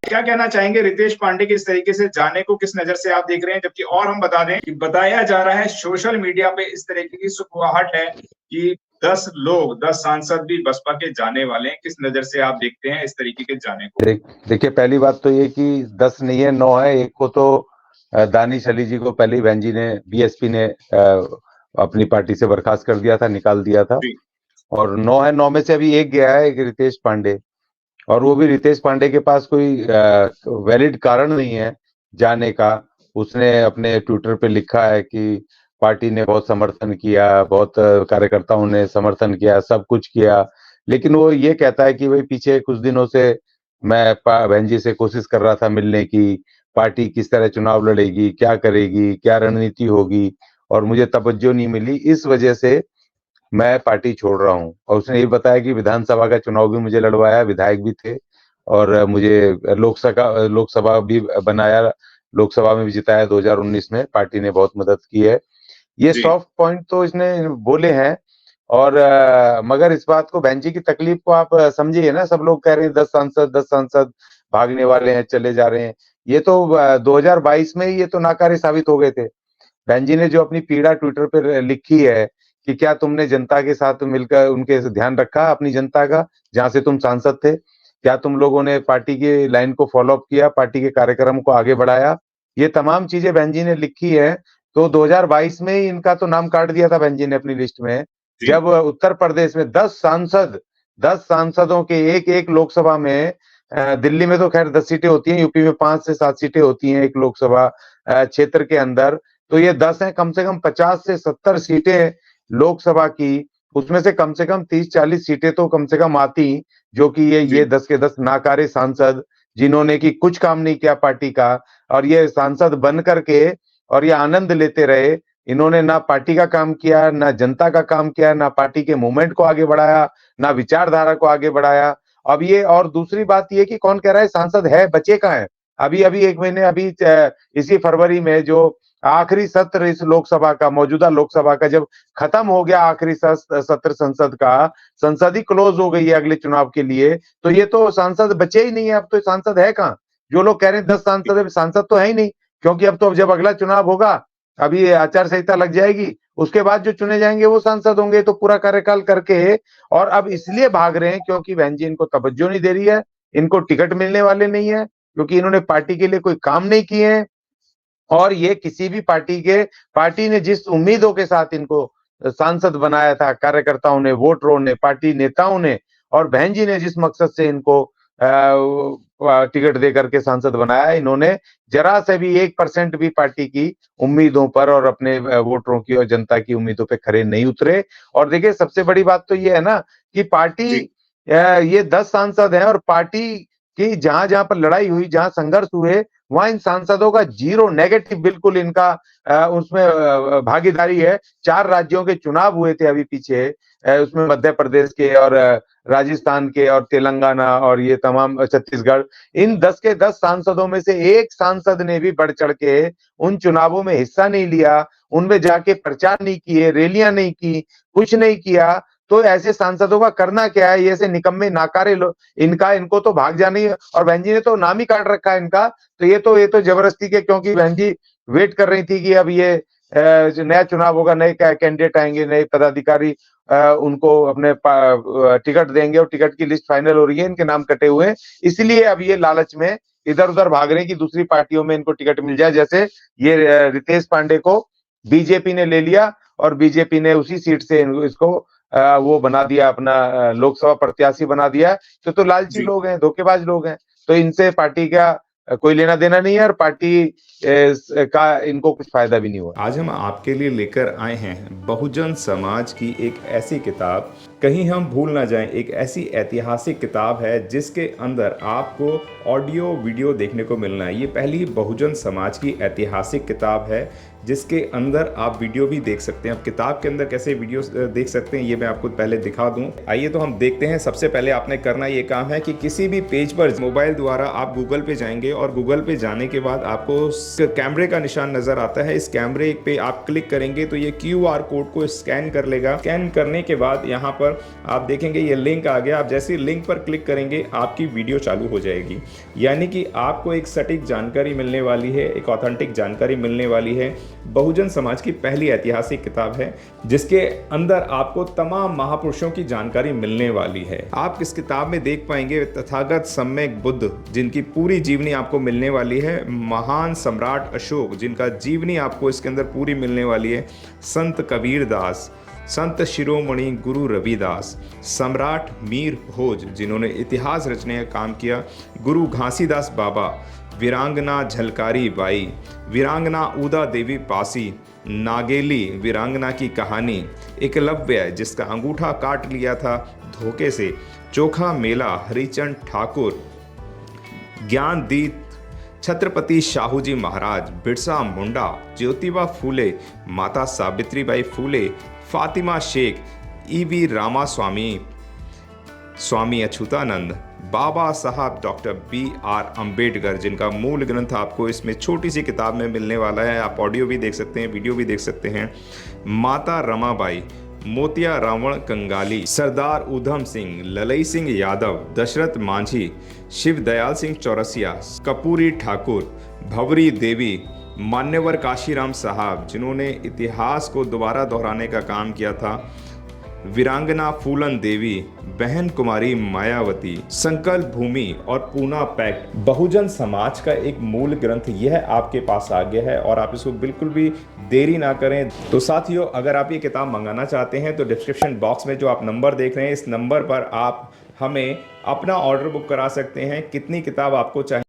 क्या कहना चाहेंगे रितेश पांडे के इस तरीके से जाने को किस नजर से आप देख रहे हैं? जबकि और हम बता दें कि बताया जा रहा है सोशल मीडिया पे इस तरीके की सुखवाहट है कि 10 सांसद भी बसपा के जाने वाले हैं। किस नजर से आप देखते हैं इस तरीके के जाने को? देखिए, पहली बात तो ये कि 10 नहीं है, 9 है। एक को तो दानिश अली जी को पहले ही बहन जी ने, बीएसपी ने अपनी पार्टी से बर्खास्त कर दिया था, निकाल दिया था। और 9 है, 9 में से अभी एक गया है, एक रितेश पांडे। और वो भी रितेश पांडे के पास कोई वैलिड कारण नहीं है जाने का। उसने अपने ट्विटर पे लिखा है कि पार्टी ने बहुत समर्थन किया, बहुत कार्यकर्ताओं ने समर्थन किया, सब कुछ किया। लेकिन वो ये कहता है कि भाई पीछे कुछ दिनों से मैं बहन जी से कोशिश कर रहा था मिलने की, पार्टी किस तरह चुनाव लड़ेगी, क्या करेगी, क्या रणनीति होगी, और मुझे तवज्जो नहीं मिली, इस वजह से मैं पार्टी छोड़ रहा हूँ। और उसने ये बताया कि विधानसभा का चुनाव भी मुझे लड़वाया, विधायक भी थे, और मुझे लोकसभा भी बनाया, लोकसभा में भी जिताया 2019 में। पार्टी ने बहुत मदद की है। ये सॉफ्ट पॉइंट तो इसने बोले हैं। और मगर इस बात को, बहन जी की तकलीफ को आप समझिए ना। सब लोग कह रहे हैं 10 सांसद भागने वाले हैं, चले जा रहे हैं। ये तो 2022 में ही ये तो नाकारे साबित हो गए थे। बहन जी ने जो अपनी पीड़ा ट्विटर पर लिखी है कि क्या तुमने जनता के साथ मिलकर उनके ध्यान रखा, अपनी जनता का, जहां से तुम सांसद थे? क्या तुम लोगों ने पार्टी की लाइन को फॉलो अप किया, पार्टी के कार्यक्रम को आगे बढ़ाया? ये तमाम चीजें बहन जी ने लिखी है। तो 2022 में ही इनका तो नाम काट दिया था बहन जी ने अपनी लिस्ट में, जब उत्तर प्रदेश में 10 सांसदों के एक एक लोकसभा में, दिल्ली में तो खैर 10 सीटें होती हैं, यूपी में 5 से 7 सीटें होती हैं एक लोकसभा क्षेत्र के अंदर। तो ये 10 है, कम से कम 50 से 70 सीटें लोकसभा की, उसमें से कम 30-40 सीटें तो कम से कम आती, जो कि ये 10 के 10 नाकारे सांसद, जिन्होंने की कुछ काम नहीं किया पार्टी का, और ये सांसद बन करके और ये आनंद लेते रहे। इन्होंने ना पार्टी का काम किया, ना जनता का काम किया, ना पार्टी के मूवमेंट को आगे बढ़ाया, ना विचारधारा को आगे बढ़ाया। अब ये, और दूसरी बात ये कि कौन कह रहा है सांसद है, बचे कहाँ है? अभी अभी एक महीने, अभी इसी फरवरी में जो आखिरी सत्र इस लोकसभा का, मौजूदा लोकसभा का जब खत्म हो गया, आखिरी सत्र संसद का, संसद ही क्लोज हो गई है अगले चुनाव के लिए, तो ये तो सांसद बचे ही नहीं है। अब तो सांसद है कहाँ? जो लोग कह रहे हैं 10 सांसद है, सांसद तो है ही नहीं, क्योंकि अब तो जब अगला चुनाव होगा, अभी आचार संहिता लग जाएगी, उसके बाद जो चुने जाएंगे वो सांसद होंगे, तो पूरा कार्यकाल करके। और अब इसलिए भाग रहे हैं क्योंकि बहन जी इनको तवज्जो नहीं दे रही है, इनको टिकट मिलने वाले नहीं है, क्योंकि इन्होंने पार्टी के लिए कोई काम नहीं किए हैं। और ये किसी भी पार्टी ने जिस उम्मीदों के साथ इनको सांसद बनाया था, कार्यकर्ताओं ने, वोटरों ने, पार्टी नेताओं ने, और बहन जी ने जिस मकसद से इनको टिकट दे करके सांसद बनाया, इन्होंने जरा से भी 1% भी पार्टी की उम्मीदों पर और अपने वोटरों की और जनता की उम्मीदों पे खरे नहीं उतरे। और देखिए, सबसे बड़ी बात तो ये है ना कि पार्टी, ये 10 सांसद हैं, और पार्टी की जहां जहां पर लड़ाई हुई, जहां संघर्ष हुए, वहां इन सांसदों का जीरो, नेगेटिव, बिल्कुल इनका उसमें भागीदारी है। 4 राज्यों के चुनाव हुए थे अभी पीछे, उसमें मध्य प्रदेश के और राजस्थान के और तेलंगाना और ये तमाम, छत्तीसगढ़। इन 10 के 10 सांसदों में से एक सांसद ने भी बढ़ चढ़ के उन चुनावों में हिस्सा नहीं लिया, उनमें जाके प्रचार नहीं किए, रैलियां नहीं की, कुछ नहीं किया। तो ऐसे सांसदों का करना क्या है? ये ऐसे निकम्मे नाकारे लोग, इनको तो भाग जाना ही है। और बहन जी ने तो नाम ही काट रखा है इनका। तो ये तो जबरदस्ती के, क्योंकि बहन जी वेट कर रही थी कि अब ये जो नया चुनाव होगा, नए कैंडिडेट आएंगे, नए पदाधिकारी उनको अपने टिकट देंगे, और टिकट की लिस्ट फाइनल हो रही है, इनके नाम कटे हुए हैं। इसलिए अब ये लालच में इधर उधर भाग रहे हैं कि दूसरी पार्टियों में इनको टिकट मिल जाए। जैसे ये रितेश पांडे को बीजेपी ने ले लिया, और बीजेपी ने उसी सीट से इसको वो बना दिया, अपना लोकसभा प्रत्याशी बना दिया। तो लालची लोग हैं, धोखेबाज लोग हैं। तो इनसे पार्टी का कोई लेना देना नहीं है, और पार्टी का इनको कुछ फायदा भी नहीं हुआ। आज हम आपके लिए लेकर आए हैं बहुजन समाज की एक ऐसी किताब, कहीं हम भूल ना जाएं। एक ऐसी ऐतिहासिक किताब है जिसके अंदर आपको ऑडियो वीडियो देखने को मिलना है। ये पहली बहुजन समाज की ऐतिहासिक किताब है जिसके अंदर आप वीडियो भी देख सकते हैं। अब किताब के अंदर कैसे वीडियो देख सकते हैं ये मैं आपको पहले दिखा दूं। आइए तो हम देखते हैं। सबसे पहले आपने करना ये काम है कि किसी भी पेज पर मोबाइल द्वारा आप गूगल पे जाएंगे, और गूगल पे जाने के बाद आपको कैमरे का निशान नजर आता है। इस कैमरे पे आप क्लिक करेंगे तो ये QR कोड को स्कैन कर लेगा। स्कैन करने के बाद यहाँ पर पर आप देखेंगे ये लिंक आ गया। आप जैसे ही लिंक पर क्लिक करेंगे आपकी वीडियो चालू हो जाएगी, यानी कि आपको एक सटीक जानकारी मिलने वाली है, एक ऑथेंटिक जानकारी मिलने वाली है। बहुजन समाज की पहली ऐतिहासिक किताब है जिसके अंदर आपको तमाम महापुरुषों की जानकारी मिलने वाली है। आप इस किताब में देख पाएंगे तथागत सम्यक बुद्ध जिनकी पूरी जीवनी आपको मिलने वाली है, महान सम्राट अशोक जिनका जीवनी आपको इसके अंदर पूरी मिलने वाली है, संत कबीर दास, संत शिरोमणि गुरु रविदास, सम्राट मीर भोज जिन्होंने इतिहास रचने का काम किया, गुरु घासीदास बाबा, वीरांगना झलकारी बाई, वीरांगना उदा देवी पासी, नागेली वीरांगना की कहानी, एकलव्य जिसका अंगूठा काट लिया था धोखे से, चोखा मेला हरिचंद ठाकुर, ज्ञानदीप छत्रपति शाहू जी महाराज, बिरसा मुंडा, ज्योतिबा फूले, माता सावित्रीबाई फूले, फातिमा शेख, ईवी रामास्वामी, स्वामी अच्युतानंद, बाबा साहब डॉक्टर BR अम्बेडकर जिनका मूल ग्रंथ आपको इसमें छोटी सी किताब में मिलने वाला है। आप ऑडियो भी देख सकते हैं, वीडियो भी देख सकते हैं। माता रमाबाई, मोतिया रावण कंगाली, सरदार उधम सिंह, ललई सिंह यादव, दशरथ मांझी, शिव दयाल सिंह चौरसिया, कपूरी ठाकुर, भवरी देवी, मान्यवर काशीराम साहब जिन्होंने इतिहास को दोबारा दोहराने का काम किया था, वीरांगना फूलन देवी, बहन कुमारी मायावती, संकल्प भूमि और पूना पैक्ट। बहुजन समाज का एक मूल ग्रंथ यह आपके पास आ गया है और आप इसको बिल्कुल भी देरी ना करें। तो साथियों, अगर आप ये किताब मंगाना चाहते हैं तो डिस्क्रिप्शन बॉक्स में जो आप नंबर देख रहे हैं इस नंबर पर आप हमें अपना ऑर्डर बुक करा सकते हैं। कितनी किताब आपको चाहिए